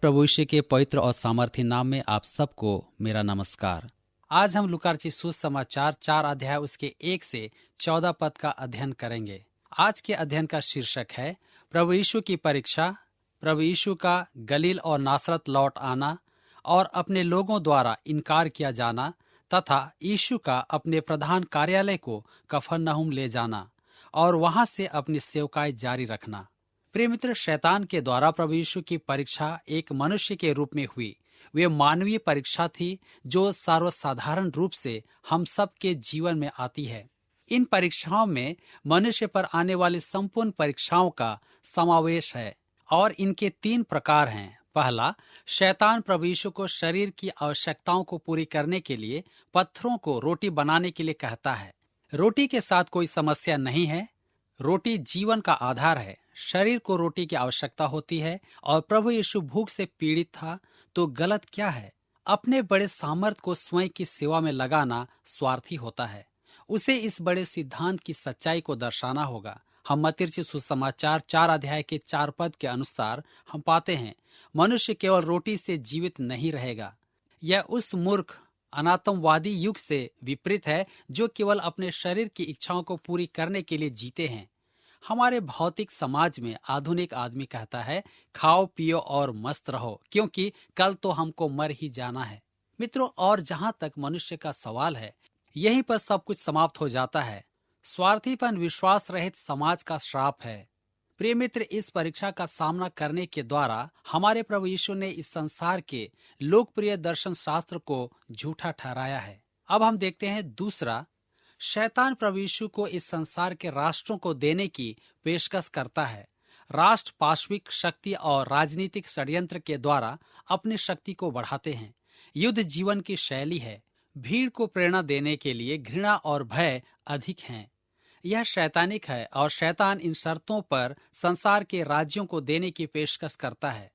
प्रभु यीशु के पवित्र और सामर्थ्य नाम में आप सबको मेरा नमस्कार। आज हम लूका रचित सुसमाचार 4 अध्याय उसके 1 से 14 पद का अध्ययन करेंगे। आज के अध्ययन का शीर्षक है प्रभु यीशु की परीक्षा, प्रभु यीशु का गलील और नासरत लौट आना और अपने लोगों द्वारा इनकार किया जाना तथा यीशु का अपने प्रधान कार्यालय को कफरनहूम ले जाना और वहां से अपनी सेवकाई जारी रखना। प्रिय मित्र, शैतान के द्वारा प्रभु यीशु की परीक्षा एक मनुष्य के रूप में हुई। वे मानवीय परीक्षा थी जो सर्वसाधारण रूप से हम सब के जीवन में आती है। इन परीक्षाओं में मनुष्य पर आने वाली संपूर्ण परीक्षाओं का समावेश है और इनके 3 प्रकार हैं। पहला, शैतान प्रभु यीशु को शरीर की आवश्यकताओं को पूरी करने के लिए पत्थरों को रोटी बनाने के लिए कहता है। रोटी के साथ कोई समस्या नहीं है। रोटी जीवन का आधार है। शरीर को रोटी की आवश्यकता होती है और प्रभु यीशु भूख से पीड़ित था, तो गलत क्या है? अपने बड़े सामर्थ को स्वयं की सेवा में लगाना स्वार्थी होता है। उसे इस बड़े सिद्धांत की सच्चाई को दर्शाना होगा। हम मत्ती रचित सुसमाचार 4 अध्याय के 4 पद के अनुसार हम पाते हैं, मनुष्य केवल रोटी से जीवित नहीं रहेगा। यह उस मूर्ख अनात्मवादी युग से विपरीत है जो केवल अपने शरीर की इच्छाओं को पूरी करने के लिए जीते हैं। हमारे भौतिक समाज में आधुनिक आदमी कहता है, खाओ पियो और मस्त रहो, क्योंकि कल तो हमको मर ही जाना है। मित्रों, और जहाँ तक मनुष्य का सवाल है, यहीं पर सब कुछ समाप्त हो जाता है। स्वार्थीपन विश्वास रहित समाज का श्राप है। प्रिय मित्र, इस परीक्षा का सामना करने के द्वारा हमारे प्रभु यीशु ने इस संसार के लोकप्रिय दर्शन शास्त्र को झूठा ठहराया है। अब हम देखते हैं दूसरा, शैतान प्रभु यीशु को इस संसार के राष्ट्रों को देने की पेशकश करता है। राष्ट्र पाश्विक शक्ति और राजनीतिक षड्यंत्र के द्वारा अपनी शक्ति को बढ़ाते हैं। युद्ध जीवन की शैली है। भीड़ को प्रेरणा देने के लिए घृणा और भय अधिक हैं। यह शैतानिक है और शैतान इन शर्तों पर संसार के राज्यों को देने की पेशकश करता है।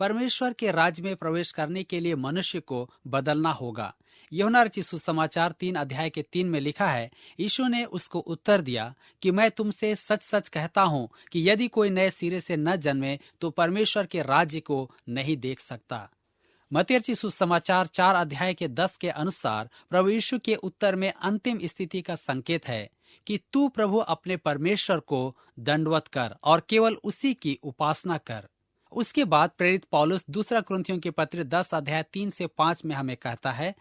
परमेश्वर के राज्य में प्रवेश करने के लिए मनुष्य को बदलना होगा। यूहन्ना रचित सुसमाचार 3 अध्याय के 3 में लिखा है, यीशु ने उसको उत्तर दिया कि मैं तुमसे सच सच कहता हूँ कि यदि कोई नए सिरे से न जन्मे तो परमेश्वर के राज्य को नहीं देख सकता। मत्ती रचित सुसमाचार 4 अध्याय के 10 के अनुसार प्रभु यीशु के उत्तर में अंतिम स्थिति का संकेत है कि तू प्रभु अपने परमेश्वर को दंडवत कर और केवल उसी की उपासना कर। उसके बाद प्रेरित पौलुस दूसरा कुरिन्थियों के पत्र 10 अध्याय 3 से 5 में हमें कहता है,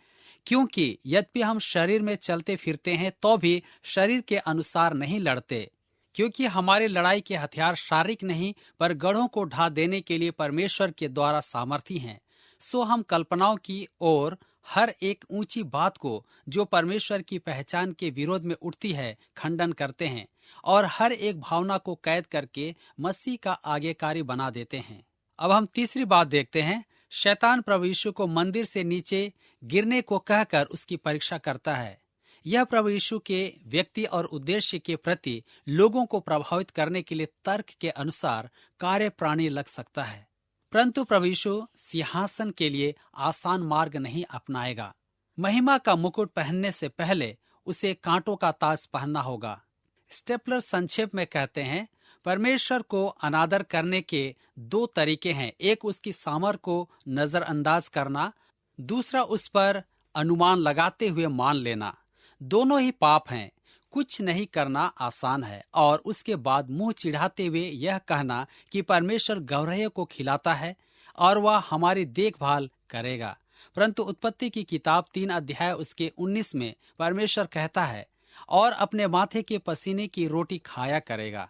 क्योंकि यद्यपि हम शरीर में चलते फिरते हैं तो भी शरीर के अनुसार नहीं लड़ते, क्योंकि हमारे लड़ाई के हथियार शारीरिक नहीं पर गढ़ों को ढा देने के लिए परमेश्वर के द्वारा सामर्थी हैं। सो हम कल्पनाओं की ओर हर एक ऊंची बात को जो परमेश्वर की पहचान के विरोध में उठती है खंडन करते हैं और हर एक भावना को कैद करके मसीह का आज्ञाकारी बना देते हैं। अब हम तीसरी बात देखते हैं। शैतान प्रभु यीशु को मंदिर से नीचे गिरने को कहकर उसकी परीक्षा करता है। यह प्रभु यीशु के व्यक्ति और उद्देश्य के प्रति लोगों को प्रभावित करने के लिए तर्क के अनुसार कार्यप्रणाली लग सकता है, परंतु प्रभु यीशु सिंहासन के लिए आसान मार्ग नहीं अपनाएगा। महिमा का मुकुट पहनने से पहले उसे कांटों का ताज पहनना होगा। स्टेपलर संक्षेप में कहते हैं, परमेश्वर को अनादर करने के 2 तरीके हैं। एक उसकी सामर्थ को नजरअंदाज करना, दूसरा उस पर अनुमान लगाते हुए मान लेना। दोनों ही पाप हैं। कुछ नहीं करना आसान है और उसके बाद मुंह चिढ़ाते हुए यह कहना कि परमेश्वर गौरव को खिलाता है और वह हमारी देखभाल करेगा। परंतु उत्पत्ति की किताब 3 अध्याय उसके 19 में परमेश्वर कहता है, और अपने माथे के पसीने की रोटी खाया करेगा।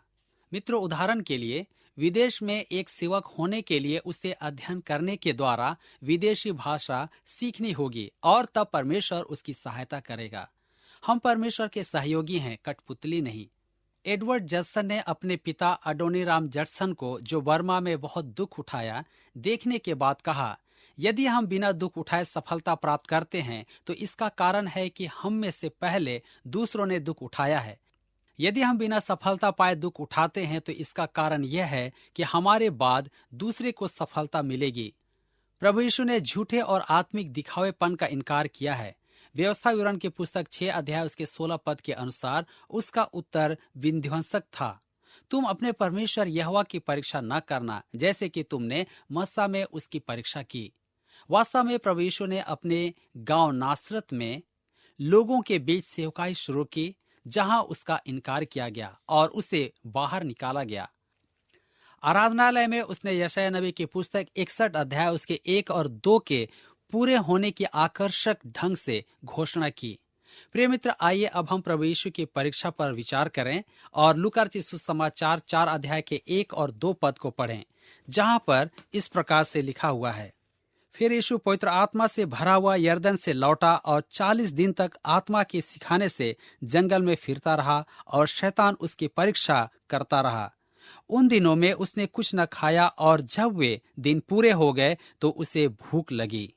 मित्रों, उदाहरण के लिए विदेश में एक सेवक होने के लिए उसे अध्ययन करने के द्वारा विदेशी भाषा सीखनी होगी और तब परमेश्वर उसकी सहायता करेगा। हम परमेश्वर के सहयोगी हैं, कठपुतली नहीं। एडवर्ड जजसन ने अपने पिता अडोनीराम जजसन को, जो बर्मा में बहुत दुख उठाया, देखने के बाद कहा, यदि हम बिना दुख उठाए सफलता प्राप्त करते हैं तो इसका कारण है कि हम में से पहले दूसरों ने दुख उठाया है। यदि हम बिना सफलता पाए दुख उठाते हैं तो इसका कारण यह है कि हमारे बाद दूसरे को सफलता मिलेगी। प्रभु यीशु ने झूठे और आत्मिक दिखावेपन का इनकार किया है। व्यवस्था विवरण की पुस्तक 6 अध्याय उसके 16 पद के अनुसार उसका उत्तर विध्वंसक था। तुम अपने परमेश्वर यहोवा की परीक्षा न करना, जैसे कि तुमने मस्सा में उसकी परीक्षा की। वास्तव में प्रभु यीशु ने अपने गांव नासरत में लोगों के बीच सेवकाई शुरू की, जहां उसका इनकार किया गया और उसे बाहर निकाला गया। आराधनालय में उसने यशायाह नबी की पुस्तक 61 अध्याय उसके 1 और 2 के पूरे होने की आकर्षक ढंग से घोषणा की। प्रिय मित्र, आइए अब हम प्रभु यीशु की परीक्षा पर विचार करें और लूका रचित सुसमाचार 4 अध्याय के 1 और 2 पद को पढ़ें, जहां पर इस प्रकार से लिखा हुआ है। फिर यीशु पवित्र आत्मा से भरा हुआ यरदन से लौटा और 40 दिन तक आत्मा के सिखाने से जंगल में फिरता रहा और शैतान उसकी परीक्षा करता रहा। उन दिनों में उसने कुछ न खाया और जब वे दिन पूरे हो गए तो उसे भूख लगी।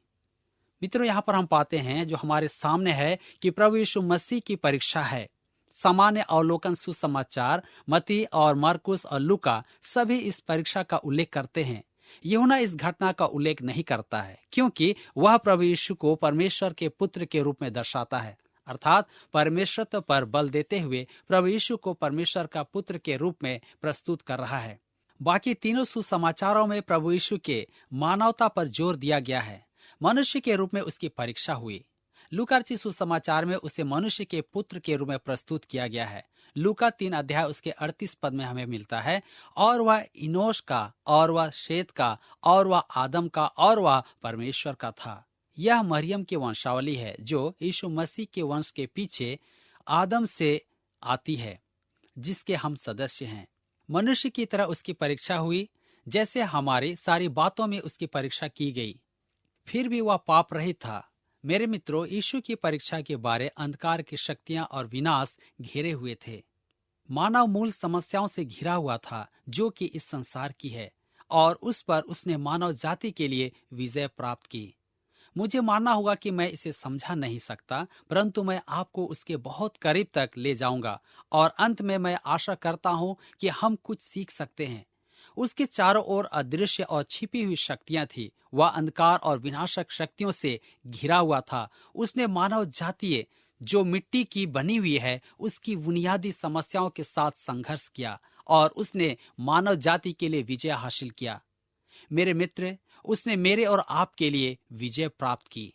मित्रों, यहाँ पर हम पाते हैं जो हमारे सामने है कि प्रभु यीशु मसीह की परीक्षा है। सामान्य अवलोकन सुसमाचार मत्ती और मरकुस और लूका सभी इस परीक्षा का उल्लेख करते हैं। यूहन्ना इस घटना का उल्लेख नहीं करता है, क्योंकि वह प्रभु यीशु को परमेश्वर के पुत्र के रूप में दर्शाता है, अर्थात परमेश्वर पर बल देते हुए प्रभु यीशु को परमेश्वर का पुत्र के रूप में प्रस्तुत कर रहा है। बाकी तीनों सुसमाचारों में प्रभु यीशु के मानवता पर जोर दिया गया है। मनुष्य के रूप में उसकी परीक्षा हुई। लूका रचित सुसमाचार में उसे मनुष्य के पुत्र के रूप में प्रस्तुत किया गया है। लूका 3 अध्याय उसके 38 पद में हमें मिलता है, और वह इनोश का, और वह शेत का, और वह आदम का, और वह परमेश्वर का था। यह मरियम की वंशावली है जो यीशु मसीह के वंश के पीछे आदम से आती है, जिसके हम सदस्य हैं। मनुष्य की तरह उसकी परीक्षा हुई, जैसे हमारी सारी बातों में उसकी परीक्षा की गई। फिर भी वह पाप रहित था। मेरे मित्रों, यीशु की परीक्षा के बारे अंधकार की शक्तियां और विनाश घेरे हुए थे। मानव मूल समस्याओं से घिरा हुआ था, जो कि इस संसार की है, और उस पर उसने मानव जाति के लिए विजय प्राप्त की। मुझे मानना होगा कि मैं इसे समझा नहीं सकता, परंतु मैं आपको उसके बहुत करीब तक ले जाऊंगा, और अंत में मैं आशा करता हूं कि हम कुछ सीख सकते हैं। उसके चारों ओर अदृश्य और छिपी हुई शक्तियां थी। वह अंधकार और विनाशक शक्तियों से घिरा हुआ था। उसने मानव जातीय जो मिट्टी की बनी हुई है, उसकी बुनियादी समस्याओं के साथ संघर्ष किया, और उसने मानव जाति के लिए विजय हासिल किया। मेरे मित्र, उसने मेरे और आपके लिए विजय प्राप्त की।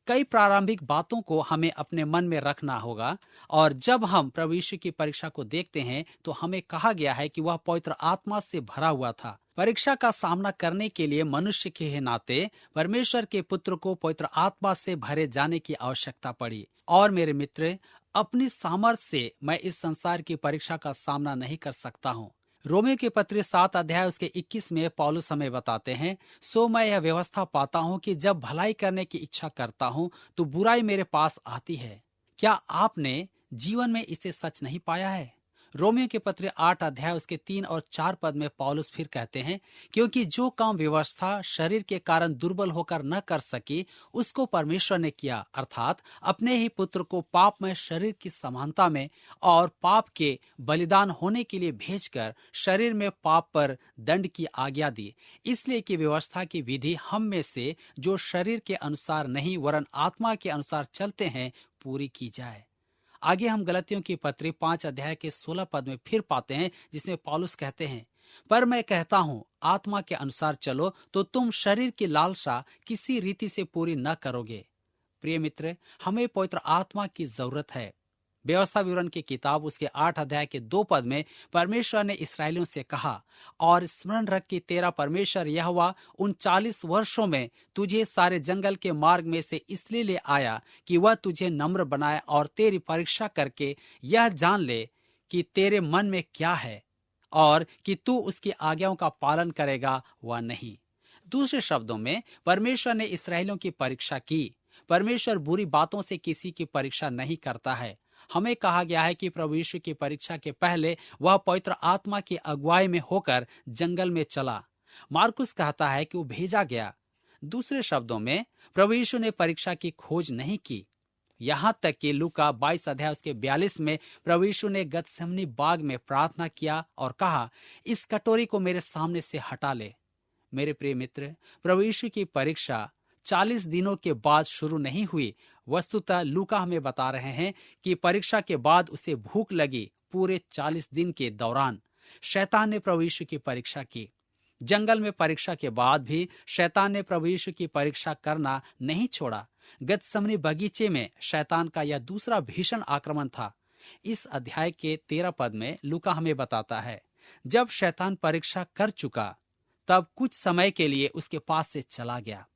कई प्रारंभिक बातों को हमें अपने मन में रखना होगा, और जब हम प्रभु यीशु की परीक्षा को देखते हैं तो हमें कहा गया है कि वह पवित्र आत्मा से भरा हुआ था। परीक्षा का सामना करने के लिए मनुष्य के नाते परमेश्वर के पुत्र को पवित्र आत्मा से भरे जाने की आवश्यकता पड़ी। और मेरे मित्र, अपनी सामर्थ्य से मैं इस संसार की परीक्षा का सामना नहीं कर सकता हूँ। रोमियो के पत्र 7 अध्याय उसके 21 में पौलुस हमें बताते हैं, सो मैं यह व्यवस्था पाता हूँ कि जब भलाई करने की इच्छा करता हूँ तो बुराई मेरे पास आती है। क्या आपने जीवन में इसे सच नहीं पाया है? रोमियो के पत्र 8 अध्याय उसके 3 और 4 पद में पौलुस फिर कहते हैं, क्योंकि जो काम व्यवस्था शरीर के कारण दुर्बल होकर न कर सकी, उसको परमेश्वर ने किया, अर्थात अपने ही पुत्र को पाप में शरीर की समानता में और पाप के बलिदान होने के लिए भेजकर शरीर में पाप पर दंड की आज्ञा दी, इसलिए कि व्यवस्था की विधि हम में से जो शरीर के अनुसार नहीं वरन आत्मा के अनुसार चलते हैं पूरी की जाए। आगे हम गलतियों की पत्री 5 अध्याय के 16 पद में फिर पाते हैं, जिसमें पौलुस कहते हैं, पर मैं कहता हूँ आत्मा के अनुसार चलो तो तुम शरीर की लालसा किसी रीति से पूरी न करोगे। प्रिय मित्र, हमें पवित्र आत्मा की जरूरत है। व्यवस्था विवरण की किताब उसके 8 अध्याय के 2 पद में परमेश्वर ने इस्राएलियों से कहा, और स्मरण रख कि तेरा परमेश्वर यहोवा उन 40 वर्षों में तुझे सारे जंगल के मार्ग में से इसलिए ले आया कि वह तुझे नम्र बनाए और तेरी परीक्षा करके यह जान ले कि तेरे मन में क्या है, और कि तू उसकी आज्ञाओं का पालन करेगा व नहीं। दूसरे शब्दों में, परमेश्वर ने इस्राएलियों की परीक्षा की। परमेश्वर बुरी बातों से किसी की परीक्षा नहीं करता है। हमें कहा गया है कि प्रभु यीशु की परीक्षा के पहले वह पवित्र आत्मा की अगुवाई में होकर जंगल में चला। मार्कुस कहता है कि वो भेजा गया। दूसरे शब्दों में, प्रभु यीशु ने परीक्षा की खोज नहीं की। यहाँ तक कि लूका 22 अध्याय उसके 42 में प्रभु यीशु ने गतसेमनी बाग में प्रार्थना किया और कहा, इस कटोरी को मेरे सामने से हटा ले। मेरे प्रिय मित्र, प्रभु यीशु की परीक्षा 40 दिनों के बाद शुरू नहीं हुई। वस्तुतः लूका हमें बता रहे हैं कि परीक्षा के बाद उसे भूख लगी पूरे 40 दिन के दौरान। शैतान ने प्रभु यीशु की परीक्षा की। जंगल में परीक्षा के बाद भी शैतान ने प्रभु यीशु की परीक्षा करना नहीं छोड़ा। गतसमनी बगीचे में शैतान का यह दूसरा भीषण आक्रमण था। इस अध्याय के 13 पद में लूका हमें बताता है, जब शैतान परीक्षा कर चुका तब कुछ समय के लिए उसके पास से चला गया।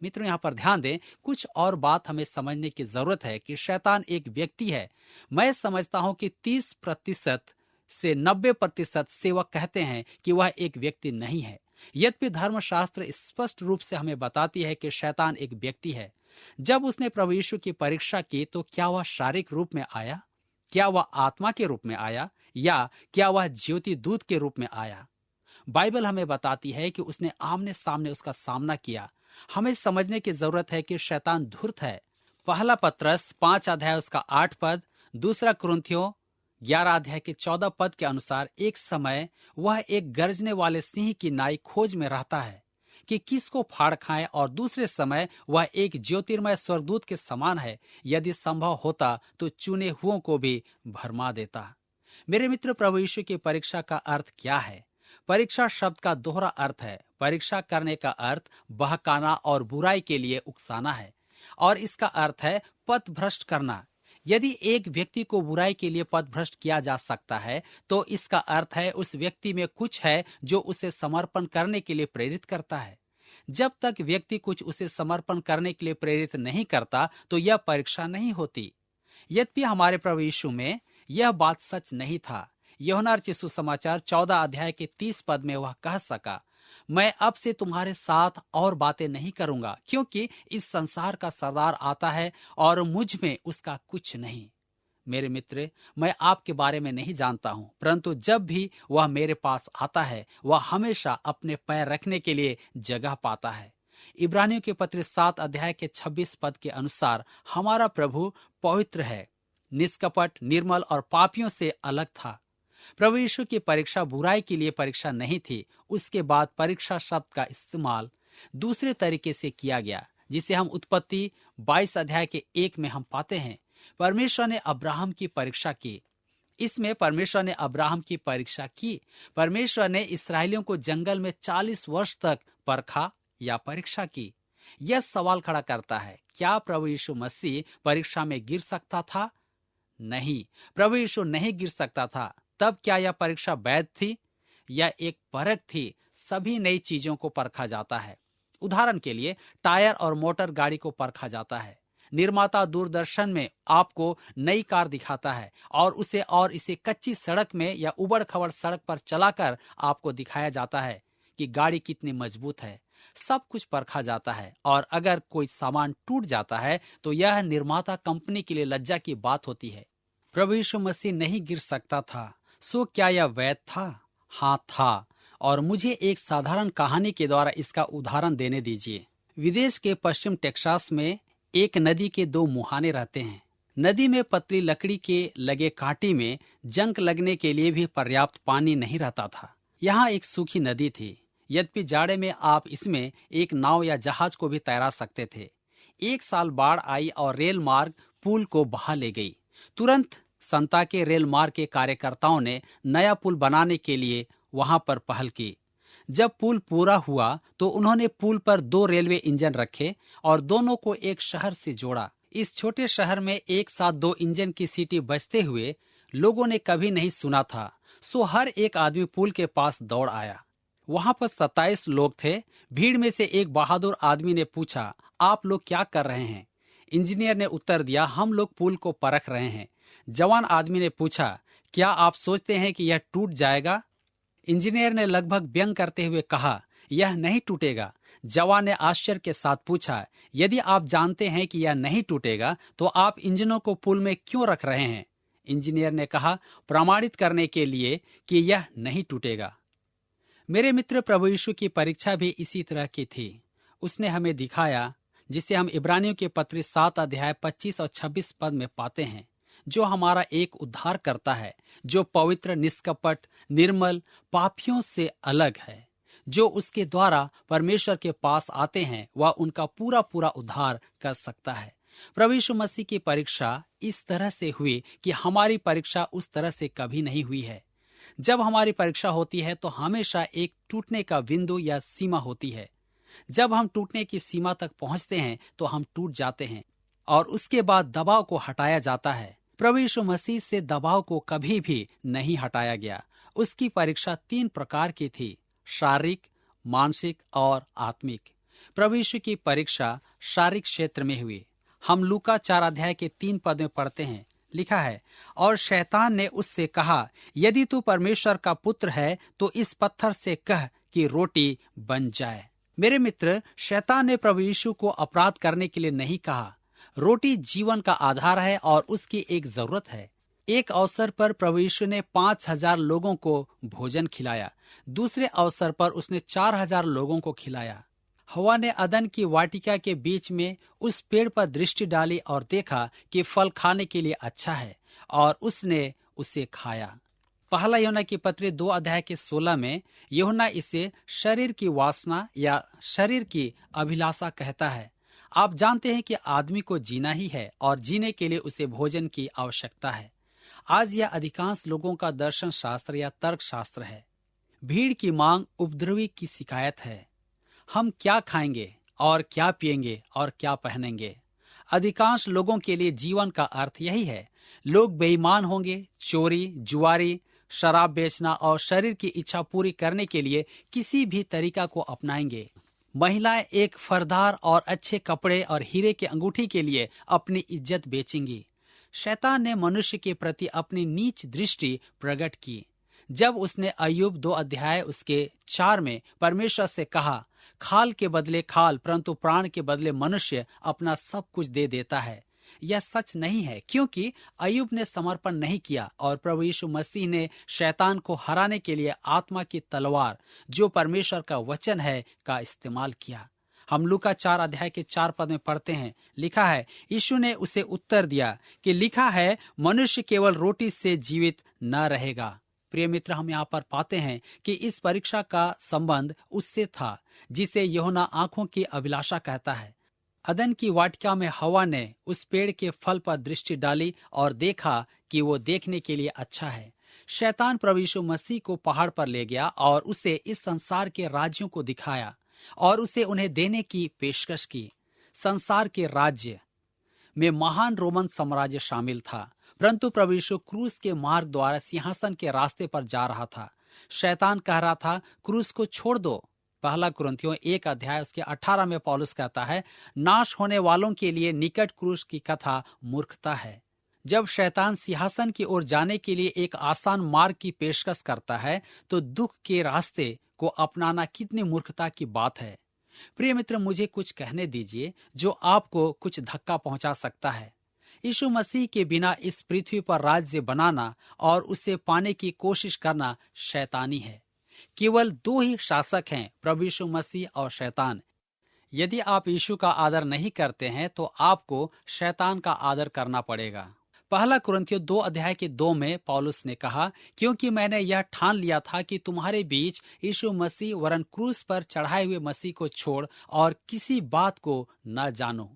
मित्रों, यहाँ पर ध्यान दें, कुछ और बात हमें समझने की जरूरत है कि शैतान एक व्यक्ति है। मैं समझता हूं कि 30% से 90% सेवक कहते हैं कि वह एक व्यक्ति नहीं है। यद्यपि धर्मशास्त्र स्पष्ट रूप से हमें बताती है कि शैतान एक व्यक्ति है। जब उसने प्रभु यीशु की परीक्षा की तो क्या वह शारीरिक रूप में आया, क्या वह आत्मा के रूप में आया, या क्या वह ज्योति दूत के रूप में आया? बाइबल हमें बताती है कि उसने आमने सामने उसका सामना किया। हमें समझने की जरूरत है कि शैतान धूर्त है। पहला पत्रस 5 अध्याय उसका 8 पद, दूसरा कुरिन्थियों 11 अध्याय के 14 पद के अनुसार एक समय वह एक गरजने वाले सिंह की नाई खोज में रहता है कि किसको फाड़ खाए, और दूसरे समय वह एक ज्योतिर्मय स्वर्गदूत के समान है। यदि संभव होता तो चुने हुओं को भी भरमा देता। मेरे मित्र, प्रभु यीशु की परीक्षा का अर्थ क्या है? परीक्षा शब्द का दोहरा अर्थ है। परीक्षा करने का अर्थ बहकाना और बुराई के लिए उकसाना है, और इसका अर्थ है पथ भ्रष्ट करना। यदि एक व्यक्ति को बुराई के लिए पथ भ्रष्ट किया जा सकता है तो इसका अर्थ है उस व्यक्ति में कुछ है जो उसे समर्पण करने के लिए प्रेरित करता है। जब तक व्यक्ति कुछ उसे समर्पण करने के लिए प्रेरित नहीं करता तो यह परीक्षा नहीं होती। यद्यपि हमारे प्रभु यीशु में यह बात सच नहीं था। यूहन्ना रचित सुसमाचार 14 अध्याय के 30 पद में वह कह सका, मैं अब से तुम्हारे साथ और बातें नहीं करूंगा, क्योंकि इस संसार का सरदार आता है और मुझ में उसका कुछ नहीं। मेरे मित्र, मैं आपके बारे में नहीं जानता हूं, परंतु जब भी वह मेरे पास आता है वह हमेशा अपने पैर रखने के लिए जगह पाता है। इब्रानियों के पत्र 7 अध्याय के 26 पद के अनुसार हमारा प्रभु पवित्र है, निष्कपट, निर्मल और पापियों से अलग था। प्रभु यीशु की परीक्षा बुराई के लिए परीक्षा नहीं थी। उसके बाद परीक्षा शब्द का इस्तेमाल दूसरे तरीके से किया गया, जिसे हम उत्पत्ति 22 अध्याय के 1 में हम पाते हैं। परमेश्वर ने अब्राहम की परीक्षा की। इसमें परमेश्वर ने अब्राहम की परीक्षा की। परमेश्वर ने इस्राएलियों को जंगल में 40 वर्ष तक परखा या परीक्षा की। यह सवाल खड़ा करता है, क्या प्रभु यीशु मसीह परीक्षा में गिर सकता था? नहीं, प्रभु यीशु नहीं गिर सकता था। तब क्या यह परीक्षा वैध थी? यह एक परख थी। सभी नई चीजों को परखा जाता है। उदाहरण के लिए टायर और मोटर गाड़ी को परखा जाता है। निर्माता दूरदर्शन में आपको नई कार दिखाता है और इसे कच्ची सड़क में या उबड़ खबड़ सड़क पर चलाकर आपको दिखाया जाता है कि गाड़ी कितनी मजबूत है। सब कुछ परखा जाता है, और अगर कोई सामान टूट जाता है तो यह निर्माता कंपनी के लिए लज्जा की बात होती है। प्रभु यीशु मसीह नहीं गिर सकता था, सो क्या यह वैध था? हाँ था, और मुझे एक साधारण कहानी के द्वारा इसका उदाहरण देने दीजिए। विदेश के पश्चिम टेक्सास में एक नदी के 2 मुहाने रहते हैं। नदी में पतली लकड़ी के लगे कांटे में जंग लगने के लिए भी पर्याप्त पानी नहीं रहता था। यहाँ एक सूखी नदी थी। यद्यपि जाड़े में आप इसमें एक नाव या जहाज को भी तैरा सकते थे। एक साल बाढ़ आई और रेल मार्ग पुल को बहा ले गई। तुरंत संता के रेल मार्ग के कार्यकर्ताओं ने नया पुल बनाने के लिए वहां पर पहल की। जब पुल पूरा हुआ तो उन्होंने पुल पर 2 रेलवे इंजन रखे और दोनों को एक शहर से जोड़ा। इस छोटे शहर में एक साथ 2 इंजन की सीटी बजते हुए लोगों ने कभी नहीं सुना था। सो हर एक आदमी पुल के पास दौड़ आया। वहां पर 27 लोग थे। भीड़ में से एक बहादुर आदमी ने पूछा, आप लोग क्या कर रहे हैं? इंजीनियर ने उत्तर दिया, हम लोग पुल को परख रहे हैं। जवान आदमी ने पूछा, क्या आप सोचते हैं कि यह टूट जाएगा? इंजीनियर ने लगभग व्यंग करते हुए कहा, यह नहीं टूटेगा। जवान ने आश्चर्य के साथ पूछा, यदि आप जानते हैं कि यह नहीं टूटेगा तो आप इंजनों को पुल में क्यों रख रहे हैं? इंजीनियर ने कहा, प्रमाणित करने के लिए कि यह नहीं टूटेगा। मेरे मित्र, प्रभु यीशु की परीक्षा भी इसी तरह की थी। उसने हमें दिखाया, जिसे हम इब्रानियों के पत्र 7 अध्याय 25 और 26 पद में पाते हैं, जो हमारा एक उद्धार करता है, जो पवित्र, निष्कपट, निर्मल, पापियों से अलग है। जो उसके द्वारा परमेश्वर के पास आते हैं वह उनका पूरा पूरा उद्धार कर सकता है। प्रभु यीशु मसीह की परीक्षा इस तरह से हुई कि हमारी परीक्षा उस तरह से कभी नहीं हुई है। जब हमारी परीक्षा होती है तो हमेशा एक टूटने का बिंदु या सीमा होती है। जब हम टूटने की सीमा तक पहुंचते हैं तो हम टूट जाते हैं और उसके बाद दबाव को हटाया जाता है। प्रभु यीशु मसीह से दबाव को कभी भी नहीं हटाया गया। उसकी परीक्षा 3 प्रकार की थी, शारीरिक, मानसिक और आत्मिक। प्रभु यीशु की परीक्षा शारीरिक क्षेत्र में हुई। हम लूका 4 अध्याय के 3 पद में पढ़ते हैं, लिखा है, और शैतान ने उससे कहा, यदि तू परमेश्वर का पुत्र है तो इस पत्थर से कह कि रोटी बन जाए। मेरे मित्र, शैतान ने प्रभु यीशु को अपराध करने के लिए नहीं कहा। रोटी जीवन का आधार है और उसकी एक जरूरत है। एक अवसर पर प्रभु यीशु ने 5000 लोगों को भोजन खिलाया। दूसरे अवसर पर उसने 4000 लोगों को खिलाया। हवा ने अदन की वाटिका के बीच में उस पेड़ पर दृष्टि डाली और देखा कि फल खाने के लिए अच्छा है, और उसने उसे खाया। पहला यूहन्ना की पत्री 2 अध्याय के 16 में यूहन्ना इसे शरीर की वासना या शरीर की अभिलाषा कहता है। आप जानते हैं कि आदमी को जीना ही है और जीने के लिए उसे भोजन की आवश्यकता है। आज यह अधिकांश लोगों का दर्शन शास्त्र या तर्क शास्त्र है। भीड़ की मांग उपद्रवी की शिकायत है। हम क्या खाएंगे और क्या पिएंगे और क्या पहनेंगे? अधिकांश लोगों के लिए जीवन का अर्थ यही है। लोग बेईमान होंगे, चोरी, जुआरी, शराब बेचना और शरीर की इच्छा पूरी करने के लिए किसी भी तरीका को अपनाएंगे। महिलाएं एक फरदार और अच्छे कपड़े और हीरे के अंगूठी के लिए अपनी इज्जत बेचेंगी। शैतान ने मनुष्य के प्रति अपनी नीच दृष्टि प्रकट की जब उसने अय्यूब 2 अध्याय उसके 4 में परमेश्वर से कहा, खाल के बदले खाल परंतु प्राण के बदले मनुष्य अपना सब कुछ दे देता है। यह सच नहीं है, क्योंकि अय्यूब ने समर्पण नहीं किया और प्रभु यीशु मसीह ने शैतान को हराने के लिए आत्मा की तलवार, जो परमेश्वर का वचन है, का इस्तेमाल किया। हम लूका 4 अध्याय के 4 पद में पढ़ते हैं, लिखा है, यीशु ने उसे उत्तर दिया कि लिखा है, मनुष्य केवल रोटी से जीवित न रहेगा। प्रिय मित्र, हम यहाँ पर पाते हैं कि इस परीक्षा का संबंध उससे था जिसे यूहन्ना आंखों की अभिलाषा कहता है। अदन की वाटिका में हवा ने उस पेड़ के फल पर दृष्टि डाली और देखा कि वो देखने के लिए अच्छा है। शैतान प्रभु यीशु मसीह को पहाड़ पर ले गया और उसे इस संसार के राज्यों को दिखाया और उसे उन्हें देने की पेशकश की। संसार के राज्य में महान रोमन साम्राज्य शामिल था, परंतु प्रभु यीशु क्रूस के मार्ग द्वारा सिंहासन के रास्ते पर जा रहा था। शैतान कह रहा था, क्रूस को छोड़ दो। पहला कुरिन्थियों 1 अध्याय उसके 18 में पौलुस कहता है, नाश होने वालों के लिए निकट क्रूस की कथा मूर्खता है। जब शैतान सिंहासन की ओर जाने के लिए एक आसान मार्ग की पेशकश करता है, तो दुख के रास्ते को अपनाना कितनी मूर्खता की बात है। प्रिय मित्र, मुझे कुछ कहने दीजिए जो आपको कुछ धक्का पहुंचा सकता है। यीशु मसीह के बिना इस पृथ्वी पर राज्य बनाना और उसे पाने की कोशिश करना शैतानी है। केवल 2 ही शासक हैं, प्रभु यीशु मसीह और शैतान। यदि आप यीशु का आदर नहीं करते हैं तो आपको शैतान का आदर करना पड़ेगा। पहला कुरिन्थियों 2 अध्याय के 2 में पौलुस ने कहा, क्योंकि मैंने यह ठान लिया था कि तुम्हारे बीच यीशु मसीह वरन क्रूस पर चढ़ाए हुए मसीह को छोड़ और किसी बात को न जानो।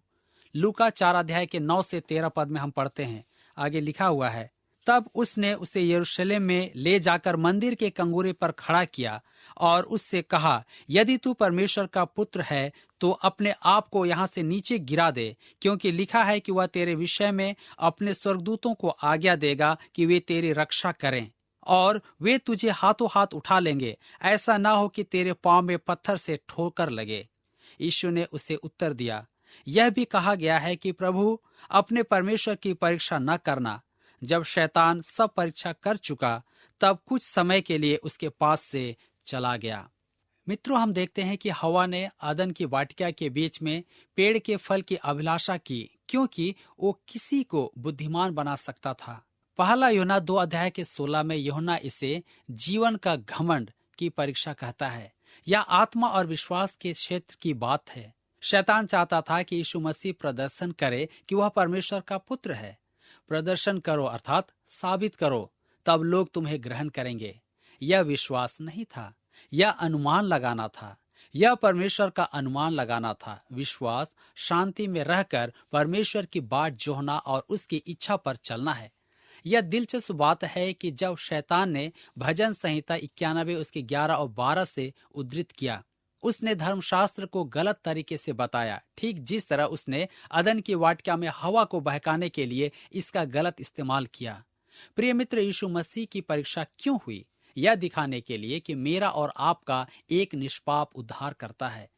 लूका 4 अध्याय के 9 से 13 पद में हम पढ़ते हैं, आगे लिखा हुआ है, तब उसने उसे यरूशलेम में ले जाकर मंदिर के कंगूरे पर खड़ा किया और उससे कहा, यदि तू परमेश्वर का पुत्र है तो अपने आप को यहाँ से नीचे गिरा दे, क्योंकि लिखा है कि वह तेरे विषय में अपने स्वर्गदूतों को आज्ञा देगा कि वे तेरी रक्षा करें और वे तुझे हाथों हाथ उठा लेंगे, ऐसा ना हो कि तेरे पांव में पत्थर से ठोकर लगे। यीशु ने उसे उत्तर दिया, यह भी कहा गया है कि प्रभु अपने परमेश्वर की परीक्षा न करना। जब शैतान सब परीक्षा कर चुका तब कुछ समय के लिए उसके पास से चला गया। मित्रों, हम देखते हैं कि हवा ने अदन की वाटिका के बीच में पेड़ के फल की अभिलाषा की, क्योंकि वो किसी को बुद्धिमान बना सकता था। पहला यूहन्ना 2 अध्याय के 16 में यूहन्ना इसे जीवन का घमंड की परीक्षा कहता है। यह आत्मा और विश्वास के क्षेत्र की बात है। शैतान चाहता था कि यीशु मसीह प्रदर्शन करे कि वह परमेश्वर का पुत्र है। प्रदर्शन करो अर्थात साबित करो, तब लोग तुम्हें ग्रहण करेंगे। यह विश्वास नहीं था, यह अनुमान लगाना था। यह परमेश्वर का अनुमान लगाना था। विश्वास शांति में रहकर परमेश्वर की बाट जोहना और उसकी इच्छा पर चलना है। यह दिलचस्प बात है कि जब शैतान ने भजन संहिता 91 उसके 11 और 12 से उद्धृत किया, उसने धर्मशास्त्र को गलत तरीके से बताया, ठीक जिस तरह उसने अदन की वाटिका में हवा को बहकाने के लिए इसका गलत इस्तेमाल किया। प्रिय मित्र, यीशु मसीह की परीक्षा क्यों हुई? यह दिखाने के लिए कि मेरा और आपका एक निष्पाप उद्धार करता है।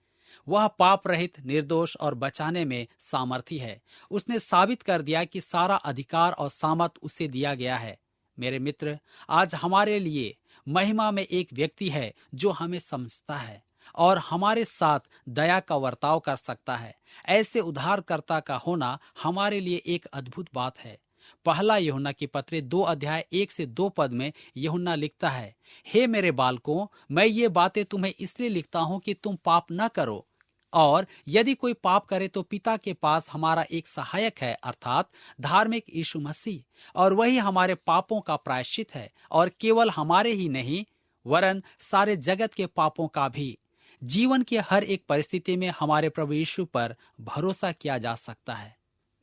वह पाप रहित, निर्दोष और बचाने में सामर्थी है। उसने साबित कर दिया कि सारा अधिकार और सामर्थ उसे दिया गया है। मेरे मित्र, आज हमारे लिए महिमा में एक व्यक्ति है जो हमें समझता है और हमारे साथ दया का वर्ताव कर सकता है। ऐसे उद्धारकर्ता का होना हमारे लिए एक अद्भुत बात है। पहला यूहन्ना की पत्री 2 अध्याय 1 से 2 पद में यूहन्ना लिखता है, हे मेरे बालकों, मैं ये बातें तुम्हें इसलिए लिखता हूँ कि तुम पाप न करो, और यदि कोई पाप करे तो पिता के पास हमारा एक सहायक है, अर्थात धार्मिक यीशु मसीह, और वही हमारे पापों का प्रायश्चित है, और केवल हमारे ही नहीं वरन सारे जगत के पापों का भी। जीवन की हर एक परिस्थिति में हमारे प्रभु यीशु पर भरोसा किया जा सकता है।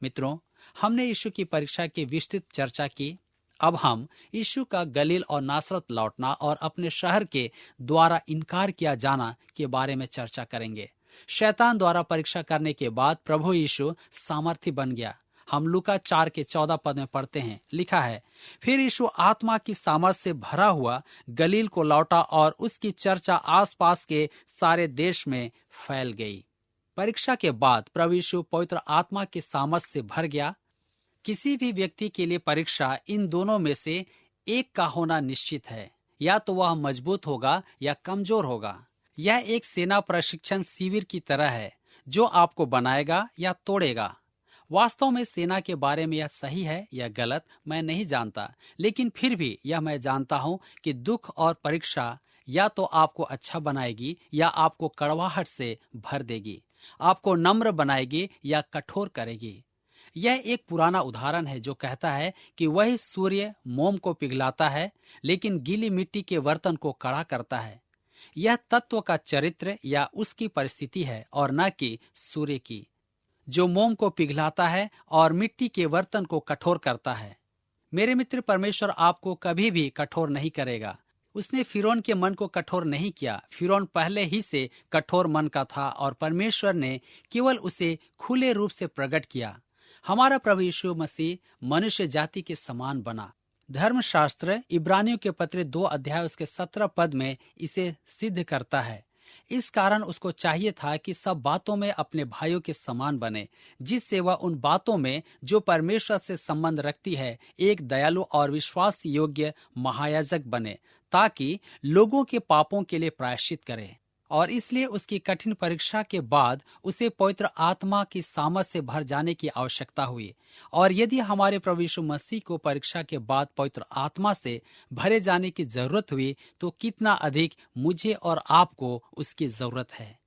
मित्रों, हमने यीशु की परीक्षा की विस्तृत चर्चा की। अब हम यीशु का गलील और नासरत लौटना और अपने शहर के द्वारा इनकार किया जाना के बारे में चर्चा करेंगे। शैतान द्वारा परीक्षा करने के बाद प्रभु यीशु सामर्थी बन गया। हम लूका 4 के 14 पद में पढ़ते हैं, लिखा है, फिर यीशु आत्मा की सामर्थ से भरा हुआ गलील को लौटा और उसकी चर्चा आसपास के सारे देश में फैल गई। परीक्षा के बाद प्रभु यीशु पवित्र आत्मा की सामर्थ से भर गया। किसी भी व्यक्ति के लिए परीक्षा इन दोनों में से एक का होना निश्चित है। या तो वह मजबूत होगा या कमजोर होगा। यह एक सेना प्रशिक्षण शिविर की तरह है जो आपको बनाएगा या तोड़ेगा। वास्तव में सेना के बारे में यह सही है या गलत मैं नहीं जानता, लेकिन फिर भी यह मैं जानता हूँ कि दुख और परीक्षा या तो आपको अच्छा बनाएगी या आपको कड़वाहट से भर देगी, आपको नम्र बनाएगी या कठोर करेगी। यह एक पुराना उदाहरण है जो कहता है कि वही सूर्य मोम को पिघलाता है लेकिन गीली मिट्टी के बर्तन को कड़ा करता है। यह तत्व का चरित्र या उसकी परिस्थिति है और न कि सूर्य की, जो मोम को पिघलाता है और मिट्टी के बर्तन को कठोर करता है। मेरे मित्र, परमेश्वर आपको कभी भी कठोर नहीं करेगा। उसने फिरौन के मन को कठोर नहीं किया। फिरौन पहले ही से कठोर मन का था और परमेश्वर ने केवल उसे खुले रूप से प्रकट किया। हमारा प्रभु यीशु मसीह मनुष्य जाति के समान बना। धर्मशास्त्र इब्रानियों के पत्र 2 अध्याय उसके 17 पद में इसे सिद्ध करता है। इस कारण उसको चाहिए था कि सब बातों में अपने भाइयों के समान बने, जिससे वह उन बातों में जो परमेश्वर से संबंध रखती है एक दयालु और विश्वास योग्य महायाजक बने, ताकि लोगों के पापों के लिए प्रायश्चित करे। और इसलिए उसकी कठिन परीक्षा के बाद उसे पवित्र आत्मा की सामर्थ से भर जाने की आवश्यकता हुई। और यदि हमारे प्रभु यीशु मसीह को परीक्षा के बाद पवित्र आत्मा से भरे जाने की जरूरत हुई, तो कितना अधिक मुझे और आपको उसकी जरूरत है।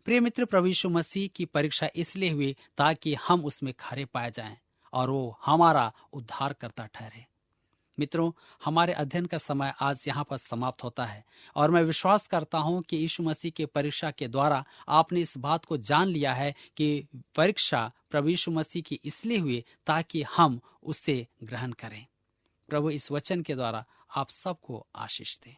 प्रिय मित्र, प्रभु यीशु मसीह की परीक्षा इसलिए हुई ताकि हम उसमें खरे पाए जाएं और वो हमारा उद्धारकर्ता ठहरे। मित्रों, हमारे अध्ययन का समय आज यहाँ पर समाप्त होता है और मैं विश्वास करता हूँ कि यीशु मसीह के परीक्षा के द्वारा आपने इस बात को जान लिया है कि परीक्षा प्रभु यीशु मसीह की इसलिए हुई ताकि हम उसे ग्रहण करें। प्रभु इस वचन के द्वारा आप सबको आशीष दे।